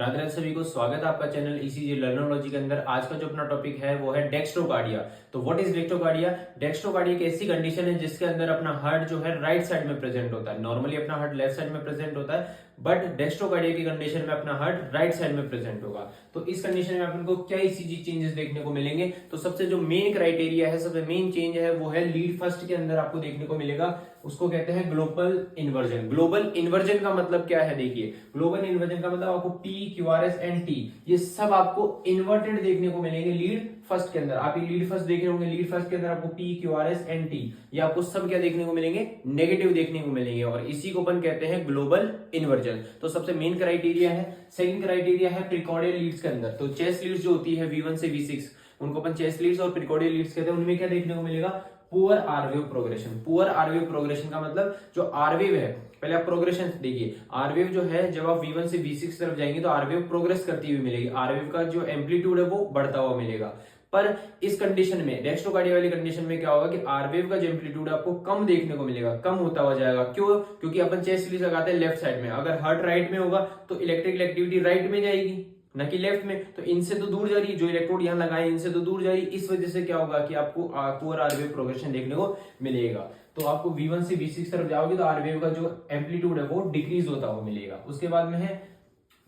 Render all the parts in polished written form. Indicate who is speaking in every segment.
Speaker 1: राधे राधे सभी को स्वागत है आपका चैनल ईसीजी लर्नोलॉजी के अंदर। आज का जो अपना टॉपिक है वो है डेक्स्ट्रोकार्डिया। तो व्हाट इज डेक्स्ट्रोकार्डिया? डेक्स्ट्रोकार्डिया एक ऐसी कंडीशन है जिसके अंदर अपना हार्ट जो है राइट साइड में प्रेजेंट होता है। नॉर्मली अपना हार्ट लेफ्ट साइड में प्रेजेंट होता है, बट डेक्स्ट्रोकार्डिया की कंडीशन में अपना हार्ट राइट साइड में प्रेजेंट होगा। तो इस कंडीशन में अपन को क्या ईसीजी चेंजेस देखने को मिलेंगे? तो सबसे जो मेन क्राइटेरिया है, सबसे मेन चेंज है वो है लीड फर्स्ट के अंदर आपको देखने को मिलेगा, उसको कहते हैं ग्लोबल इन्वर्जन। ग्लोबल इन्वर्जन का मतलब क्या है? देखिए, ग्लोबल इन्वर्जन का मतलब आपको P, Q R S and T ये सब आपको इन्वर्टेड देखने को मिलेंगे लीड फर्स्ट के अंदर। आप ये लीड फर्स्ट देख रहे होंगे, लीड फर्स्ट के अंदर आपको P, Q R S and T ये आपको सब क्या देखने को मिलेंगे? नेगेटिव देखने को मिलेंगे, और इसी को अपन कहते हैं ग्लोबल इन्वर्जन। तो सबसे मेन क्राइटेरिया है। सेकंड क्राइटेरिया है प्रिकॉर्डियल लीड्स के अंदर। तो चेस्ट लीड्स जो होती है V1 से V6 उनको अपन चेस्ट लीड्स और प्रिकॉर्डियल लीड्स कहते हैं। उनमें क्या देखने को मिलेगा? Poor R wave progression. Poor R wave progression का मतलब जो आरवेव है, पहले आप प्रोग्रेशन देखिए। आरवेव जो है जब आप V1 से V6 तरफ जाएंगे तो आरवेव प्रोग्रेस करती हुई मिलेगी, आरवेव का जो एम्पलीट्यूड है वो बढ़ता हुआ मिलेगा। पर इस कंडीशन में, डेक्स्ट्रोकार्डिया वाली कंडीशन में क्या होगा कि आरवेव का जो एम्पलीट्यूड आपको कम देखने को मिलेगा, कम होता हुआ जाएगा। क्यों? क्योंकि अपन चेस्ट लीड लगाते हैं लेफ्ट साइड में। अगर हार्ट राइट में होगा तो इलेक्ट्रिकल एक्टिविटी राइट में जाएगी, न कि लेफ्ट में। तो इनसे तो दूर जा रही है, जो इलेक्ट्रोड यहाँ लगाए इनसे तो दूर जा रही है। इस वजह से क्या होगा कि आपको पुअर आरवेव प्रोग्रेशन देखने को मिलेगा। तो आपको V1 से V6 तरफ जाओगे तो आरवेव का जो एम्पलीट्यूड है वो डिक्रीज होता हुआ मिलेगा। उसके बाद में है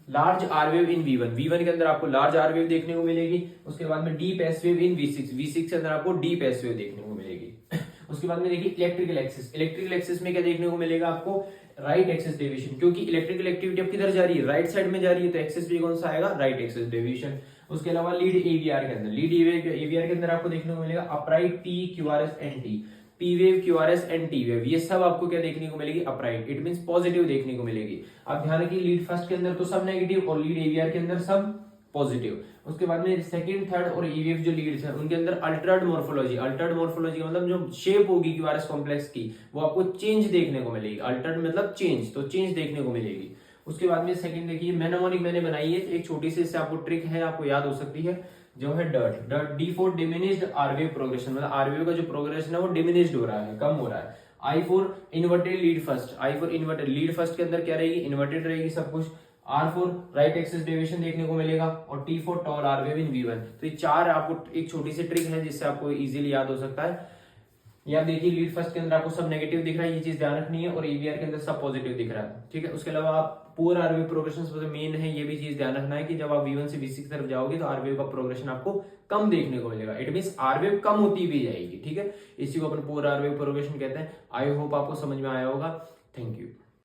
Speaker 1: लार्ज आरवेव इन V1। V1 के अंदर आपको लार्ज आरवेव देखने को मिलेगी। उसके बाद में deep S wave in V6। V6 के अंदर आपको डीप एस वेव देखने को मिलेगी। उसके बाद में देखिए इलेक्ट्रिकल एक्सिस। इलेक्ट्रिकल एक्सिस में क्या देखने को मिलेगा आपको? राइट एक्सिस डेविएशन, क्योंकि इलेक्ट्रिकल एक्टिविटी अब किधर जा रही है? राइट साइड में जा रही है, तो एक्सिस भी कौन सा आएगा? Right axis deviation. उसके अलावा लीड एवीआर के अंदर, लीड एवीआर के अंदर आपको देखने को मिलेगा upright P, Q R S and T. P wave, Q R S and T wave ये सब आपको क्या देखने को मिलेगी? अपराइट। इट मींस पॉजिटिव देखने को मिलेगी। आप ध्यान रखिए, लीड फर्स्ट के अंदर तो सब नेगेटिव और लीड एवीआर के अंदर सब पॉजिटिव। उसके बाद में सेकंड, थर्ड और ईवीएफ जो लीड्स है उनके अंदर अल्टर्ड मॉर्फोलॉजी। अल्टर्ड मॉर्फोलॉजी का मतलब जो शेप होगी क्यूआरएस कॉम्प्लेक्स की वो आपको चेंज देखने को मिलेगी। अल्टर्ड मतलब चेंज, तो चेंज देखने को मिलेगी। उसके बाद में सेकंड देखिए मेनोमोनिक मैंने बनाई है एक छोटी सी, इससे आपको ट्रिक है, आपको याद हो सकती है, जो है dirt. Dirt D for diminished R wave progression, मतलब आरवेव का जो प्रोग्रेशन है वो डिमिनिश्ड हो रहा है, कम हो रहा है। I for inverted lead first. I for inverted lead first के अंदर क्या रहेगी? इन्वर्टेड रहेगी सब कुछ। R for right axis deviation देखने को मिलेगा, और T for tall R wave in V1। तो ये चार आपको एक छोटी सी ट्रिक है जिससे आपको इजीली याद हो सकता है। या देखिए लीड फर्स्ट के अंदर आपको सब नेगेटिव दिख रहा है, ये चीज ध्यान रखनी है, और EVR के अंदर सब पॉजिटिव दिख रहा है। ठीक है। उसके अलावा आप पुअर आरवेव प्रोग्रेशन सबसे मेन है, ये भी चीज ध्यान रखना है कि जब आप V1 से V6 तरफ जाओगे तो आरवेव का प्रोग्रेशन आपको कम देखने को मिलेगा। इट मींस आरवेव कम होती भी जाएगी। ठीक है, इसी को अपन पुअर आरवेव प्रोग्रेशन कहते हैं। आई होप आपको समझ में आया होगा। Thank you.